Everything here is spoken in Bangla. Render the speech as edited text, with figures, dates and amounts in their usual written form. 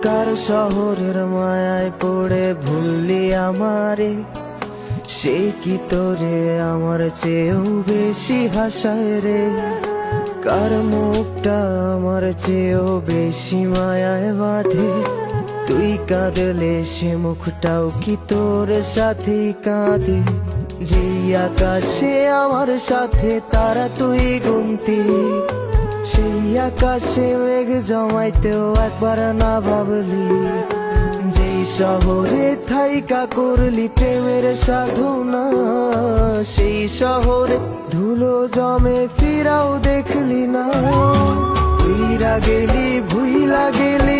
কার শহরের মায়ায় পড়ে ভুললি আমারে, সে কি তোরে আমার চেয়েও বেশি হাসায় রে। কার মুখটা আমার চেয়েও বেশি মায়ায় বাঁধে, তুই কাঁদলে সে মুখটাও কি তোর সাথে কাঁদে। যেই আকাশে আমার সাথে তারা তুই গুনতি, সেই আকাশে মেঘ জমাইতেও একবার না ভাবলি। যেই শহরে থাইকা করলি প্রেমের সাধনা, সেই শহরে ধুলো জমে ফিরাও দেখলি না। ভুইলা গেলি